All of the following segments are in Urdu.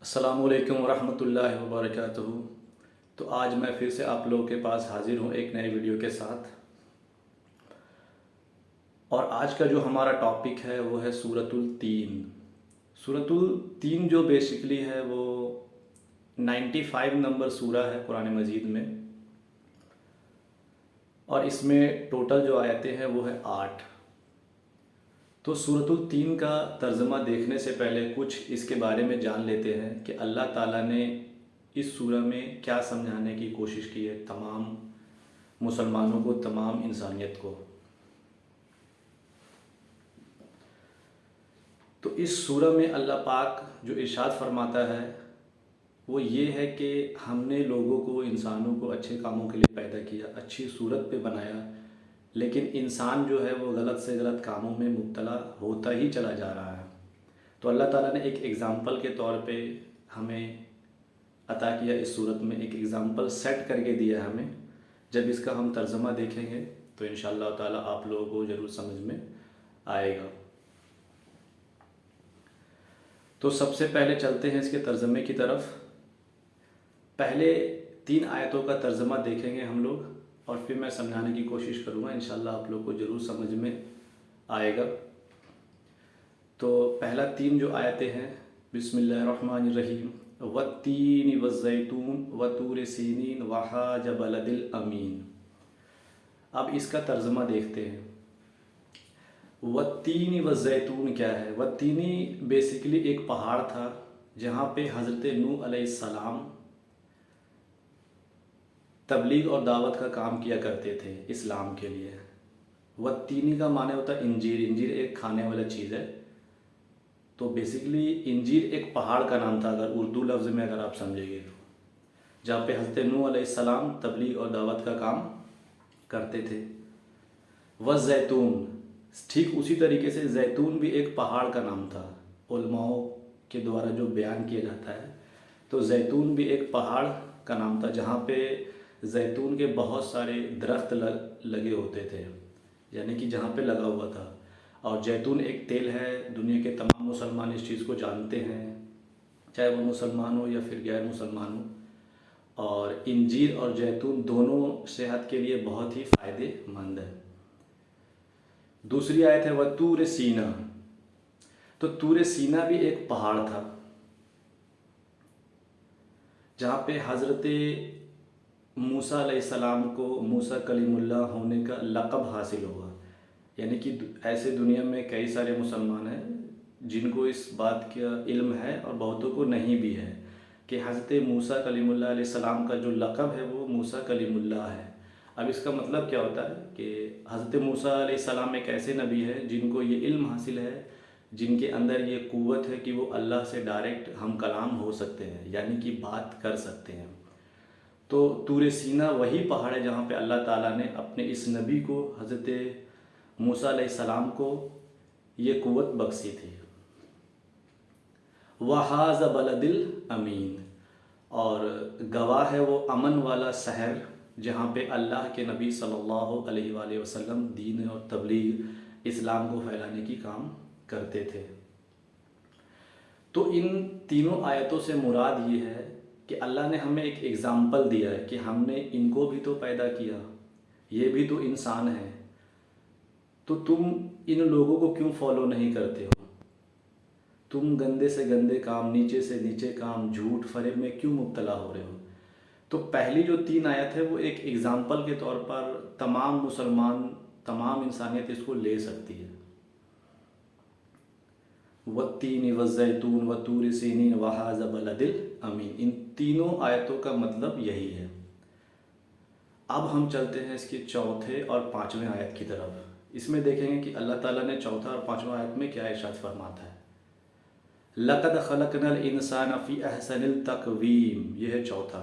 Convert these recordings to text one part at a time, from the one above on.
السلام علیکم ورحمۃ اللہ وبرکاتہ۔ تو آج میں پھر سے آپ لوگوں کے پاس حاضر ہوں ایک نئے ویڈیو کے ساتھ، اور آج کا جو ہمارا ٹاپک ہے وہ ہے سورۃ التین۔ سورۃ التین جو بیسیکلی ہے وہ 95 نمبر سورہ ہے قرآن مجید میں، اور اس میں ٹوٹل جو آیتیں ہیں وہ ہے 8۔ تو سورۃ التین کا ترجمہ دیکھنے سے پہلے کچھ اس کے بارے میں جان لیتے ہیں کہ اللہ تعالیٰ نے اس سورہ میں کیا سمجھانے کی کوشش کی ہے تمام مسلمانوں کو، تمام انسانیت کو۔ تو اس سورہ میں اللہ پاک جو ارشاد فرماتا ہے وہ یہ ہے کہ ہم نے لوگوں کو، انسانوں کو اچھے کاموں کے لیے پیدا کیا، اچھی صورت پہ بنایا، لیکن انسان جو ہے وہ غلط سے غلط کاموں میں مبتلا ہوتا ہی چلا جا رہا ہے۔ تو اللہ تعالیٰ نے ایک ایگزامپل کے طور پہ ہمیں عطا کیا، اس صورت میں ایک ایگزامپل سیٹ کر کے دیا ہے ہمیں۔ جب اس کا ہم ترجمہ دیکھیں گے تو انشاءاللہ تعالیٰ آپ لوگوں کو ضرور سمجھ میں آئے گا۔ تو سب سے پہلے چلتے ہیں اس کے ترجمے کی طرف۔ پہلے 3 آیتوں کا ترجمہ دیکھیں گے ہم لوگ، اور پھر میں سمجھانے کی کوشش کروں گا، انشاءاللہ آپ لوگ کو ضرور سمجھ میں آئے گا۔ تو پہلا 3 جو آیتیں ہیں، بسم اللہ الرحمن الرحیم، والتین والزیتون وطور سینین وہذا البلد الامین۔ اب اس کا ترجمہ دیکھتے ہیں۔ والتین والزیتون کیا ہے؟ والتینی بیسیکلی ایک پہاڑ تھا جہاں پہ حضرت نوح علیہ السلام تبلیغ اور دعوت کا کام کیا کرتے تھے اسلام کے لیے۔ والتینی کا معنی ہوتا ہے انجیر۔ انجیر ایک کھانے والا چیز ہے، تو بیسیکلی انجیر ایک پہاڑ کا نام تھا اگر اردو لفظ میں اگر آپ سمجھیں گے تو، جہاں پہ حضرت نوح علیہ السلام تبلیغ اور دعوت کا کام کرتے تھے۔ والزیتون، ٹھیک اسی طریقے سے زیتون بھی ایک پہاڑ کا نام تھا، علماؤں کے دوارا جو بیان کیا جاتا ہے۔ تو زیتون بھی ایک پہاڑ کا نام تھا جہاں پہ زیتون کے بہت سارے درخت لگے ہوتے تھے، یعنی کہ جہاں پہ لگا ہوا تھا۔ اور زیتون ایک تیل ہے، دنیا کے تمام مسلمان اس چیز کو جانتے ہیں، چاہے وہ مسلمان ہو یا پھر غیر مسلمان ہو۔ اور انجیر اور زیتون دونوں صحت کے لیے بہت ہی فائدے مند ہے۔ دوسری آیت ہے وطور سینا۔ تو طور سینا بھی ایک پہاڑ تھا جہاں پہ حضرت موسیٰ علیہ السلام کو موسیٰ کلیم اللہ ہونے کا لقب حاصل ہوا۔ یعنی کہ ایسے دنیا میں کئی سارے مسلمان ہیں جن کو اس بات کا علم ہے اور بہتوں کو نہیں بھی ہے کہ حضرت موسیٰ کلیم اللہ علیہ السلام کا جو لقب ہے وہ موسیٰ کلیم اللہ ہے۔ اب اس کا مطلب کیا ہوتا ہے کہ حضرت موسیٰ علیہ السلام ایک ایسے نبی ہے جن کو یہ علم حاصل ہے، جن کے اندر یہ قوت ہے کہ وہ اللہ سے ڈائریکٹ ہم کلام ہو سکتے ہیں، یعنی کہ بات کر سکتے ہیں۔ تو طور سینا وہی پہاڑ ہے جہاں پہ اللہ تعالیٰ نے اپنے اس نبی کو، حضرت موسیٰ علیہ السلام کو یہ قوت بخشی تھی۔ وہذا البلد الامین، اور گواہ ہے وہ امن والا شہر جہاں پہ اللہ کے نبی صلی اللہ علیہ وآلہ وسلم دین اور تبلیغ اسلام کو پھیلانے کی کام کرتے تھے۔ تو ان تینوں آیتوں سے مراد یہ ہے کہ اللہ نے ہمیں ایک ایگزامپل دیا ہے کہ ہم نے ان کو بھی تو پیدا کیا، یہ بھی تو انسان ہے، تو تم ان لوگوں کو کیوں فالو نہیں کرتے ہو؟ تم گندے سے گندے کام، نیچے سے نیچے کام، جھوٹ فریب میں کیوں مبتلا ہو رہے ہو؟ تو پہلی جو 3 آیت ہے وہ ایک ایگزامپل کے طور پر تمام مسلمان، تمام انسانیت اس کو لے سکتی ہے۔ والتین والزیتون وطور سینین وہذا البلد الامین، ان تینوں آیتوں کا مطلب یہی ہے۔ اب ہم چلتے ہیں اس کی چوتھے اور 5ویں آیت کی طرف۔ اس میں دیکھیں گے کہ اللہ تعالیٰ نے چوتھا اور 5واں آیت میں کیا ارشاد فرماتا ہے۔ لَقَدْ خَلَقْنَا الْإِنسَانَ فِي أَحْسَنِ التَّقْوِيمِ، یہ ہے چوتھا۔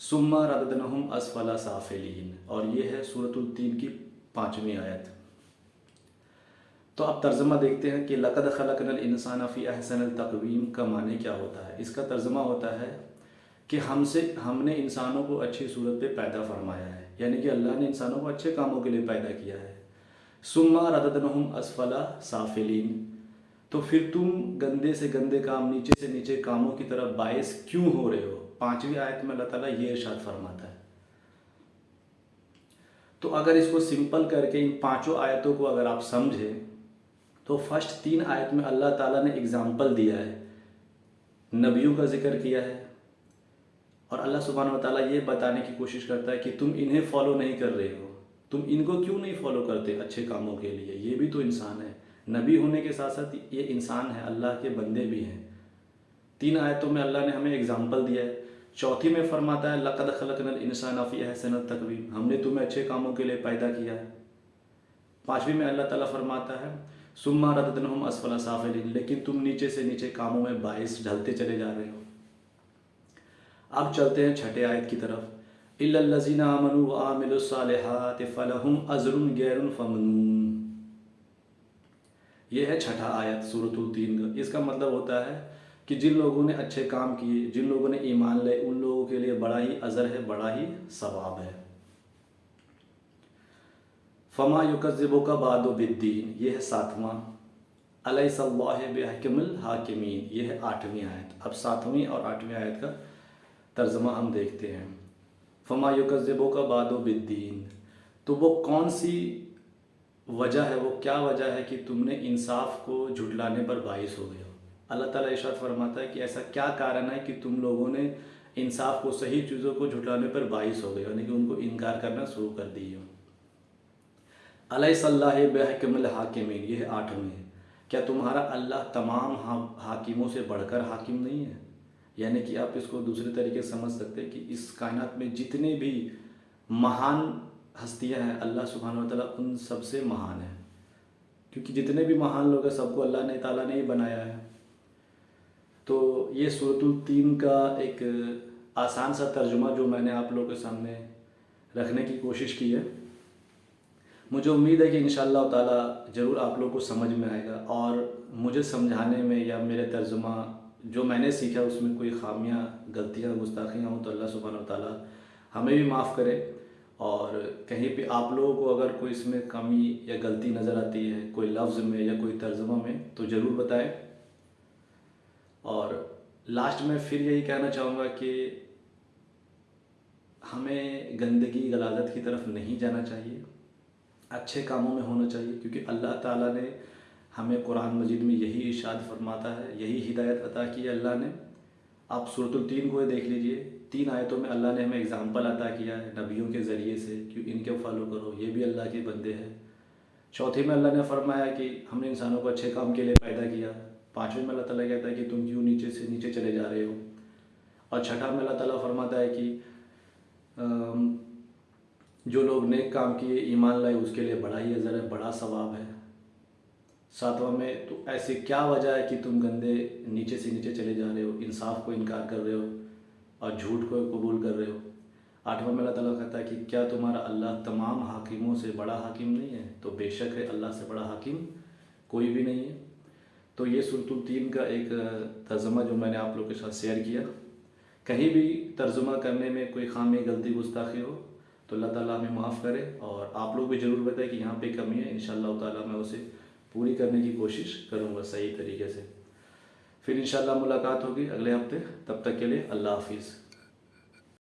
ثُمَّ رَدَدْنَاهُ أَسْفَلَ سَافِلِينَ، اور یہ ہے سورۃ التین کی 5ویں آیت۔ تو اب ترجمہ دیکھتے ہیں کہ لَقَدْ خَلَقْنَا الْإِنسَانَ فِي أَحْسَنِ التَّقْوِيمِ کا معنی کیا ہوتا ہے۔ اس کا ترجمہ ہوتا ہے کہ ہم نے انسانوں کو اچھی صورت پہ پیدا فرمایا ہے، یعنی کہ اللہ نے انسانوں کو اچھے کاموں کے لیے پیدا کیا ہے۔ ثُمَّ رَدَدْنَاهُ أَسْفَلَ سَافِلِينَ، تو پھر تم گندے سے گندے کام، نیچے سے نیچے کاموں کی طرف باعث کیوں ہو رہے ہو؟ 5ویں آیت میں اللہ تعالیٰ یہ ارشاد فرماتا ہے۔ تو اگر اس کو سمپل کر کے ان 5 آیتوں کو اگر آپ سمجھیں تو فرسٹ 3 آیت میں اللہ تعالیٰ نے اگزامپل دیا ہے، نبیوں کا ذکر کیا ہے، اور اللہ سبحانہ و تعالیٰ یہ بتانے کی کوشش کرتا ہے کہ تم انہیں فالو نہیں کر رہے ہو، تم ان کو کیوں نہیں فالو کرتے اچھے کاموں کے لیے؟ یہ بھی تو انسان ہے، نبی ہونے کے ساتھ ساتھ یہ انسان ہے، اللہ کے بندے بھی ہیں۔ 3 آیتوں میں اللہ نے ہمیں اگزامپل دیا ہے۔ چوتھی میں فرماتا ہے لَقَدْ خَلَقْنَا الْإِنسَانَ فِي أَحْسَنِ تَقْوِيمٍ، ہم نے تمہیں اچھے کاموں کے لیے پیدا کیا ہے۔ 5ویں میں اللہ تعالیٰ فرماتا ہے ثُمَّ رَدَدْنَاهُمْ أَسْفَلَ سَافِلِينَ، لیکن تم نیچے سے نیچے کاموں میں باعث ڈھلتے چلے جا رہے ہو۔ اب چلتے ہیں 6 آیت کی طرف، إِلَّا الَّذِينَ آمَنُوا وَعَمِلُوا الصَّالِحَاتِ فَلَهُمْ أَجْرٌ غَيْرُ مَمْنُونٍ۔ یہ ہے 6 آیت سورۃ ال-3 کا۔ اس کا مطلب ہوتا ہے کہ جن لوگوں نے اچھے کام کیے، جن لوگوں نے ایمان لے، ان لوگوں کے لیے بڑا ہی اجر ہے، بڑا ہی ثواب ہے۔ فَمَا يُكَذِّبُكَ بَعْدُ بِالدِّينِ، یہ ہے 7واں۔ أَلَيْسَ اللَّهُ بِأَحْكَمِ الْحَاكِمِينَ، یہ ہے 8ویں آیت۔ اب 7ویں اور 8ویں آیت کا ترجمہ ہم دیکھتے ہیں۔ فَمَا يُكَذِّبُكَ بَعْدُ بِالدِّينِ، تو وہ کون سی وجہ ہے، وہ کیا وجہ ہے کہ تم نے انصاف کو جھٹلانے پر باعث ہو گئے ہو؟ اللہ تعالیٰ ارشاد فرماتا ہے کہ ایسا کیا کارن ہے کہ تم لوگوں نے انصاف کو، صحیح چیزوں کو جھٹلانے پر باعث ہو گئے، یعنی کہ ان کو انکار کرنا شروع کر دی ہو۔ أَلَيْسَ اللَّهُ بِأَحْكَمِ الْحَاكِمِينَ، یہ ہے 8ویں۔ کیا تمہارا اللہ تمام حاکموں سے بڑھ کر حاکم نہیں ہے؟ یعنی کہ آپ اس کو دوسرے طریقے سے سمجھ سکتے ہیں کہ اس کائنات میں جتنے بھی مہان ہستیاں ہیں، اللہ سبحانہ و تعالیٰ ان سب سے مہان ہے، کیونکہ جتنے بھی مہان لوگ ہیں سب کو اللہ تعالیٰ نے ہی بنایا ہے۔ تو یہ سورۃ ال-3 کا ایک آسان سا ترجمہ جو میں نے آپ لوگوں کے سامنے رکھنے کی کوشش کی ہے، مجھے امید ہے کہ انشاءاللہ تعالیٰ ضرور آپ لوگوں کو سمجھ میں آئے گا، اور مجھے سمجھانے میں یا میرے ترجمہ جو میں نے سیکھا اس میں کوئی خامیاں، غلطیاں، گستاخیاں ہوں تو اللہ سبحانہ و تعالیٰ ہمیں بھی معاف کرے، اور کہیں پہ آپ لوگوں کو اگر کوئی اس میں کمی یا غلطی نظر آتی ہے کوئی لفظ میں یا کوئی ترجمہ میں تو ضرور بتائیں۔ اور لاسٹ میں پھر یہی کہنا چاہوں گا کہ ہمیں گندگی، غلاظت کی طرف نہیں جانا چاہیے، اچھے کاموں میں ہونا چاہیے، کیونکہ اللہ تعالیٰ نے ہمیں قرآن مجید میں یہی ارشاد فرماتا ہے، یہی ہدایت عطا کی ہے اللہ نے۔ آپ سورۃ ال-3 کو دیکھ لیجئے، 3 آیتوں میں اللہ نے ہمیں اگزامپل عطا کیا ہے نبیوں کے ذریعے سے کہ ان کے فالو کرو، یہ بھی اللہ کے بندے ہیں۔ چوتھی میں اللہ نے فرمایا کہ ہم نے انسانوں کو اچھے کام کے لیے پیدا کیا۔ 5ویں میں اللہ تعالیٰ کہتا ہے کہ تم کیوں نیچے سے نیچے چلے جا رہے ہو، اور 6 میں اللہ تعالیٰ فرماتا ہے کہ جو لوگ نیک کام کیے، ایمان لائے، اس کے لیے بڑا ہی اجر ہے، بڑا ثواب ہے۔ 7واں میں تو ایسی کیا وجہ ہے کہ تم گندے نیچے سے نیچے چلے جا رہے ہو، انصاف کو انکار کر رہے ہو اور جھوٹ کو قبول کر رہے ہو؟ 8واں میں اللہ تعالیٰ کہتا ہے کہ کیا تمہارا اللہ تمام حاکموں سے بڑا حاکم نہیں ہے؟ تو بے شک ہے، اللہ سے بڑا حاکم کوئی بھی نہیں ہے۔ تو یہ سورۃ ال-3 کا ایک ترجمہ جو میں نے آپ لوگوں کے ساتھ شیئر کیا۔ کہیں بھی ترجمہ کرنے میں کوئی خامی، غلطی، گستاخی ہو تو اللہ تعالیٰ ہمیں معاف کرے، اور آپ لوگ بھی ضرور بتائیں کہ یہاں پہ کمی ہے، انشاءاللہ تعالیٰ میں اسے پوری کرنے کی کوشش کروں گا صحیح طریقے سے۔ پھر انشاءاللہ ملاقات ہوگی اگلے ہفتے، تب تک کے لیے اللہ حافظ۔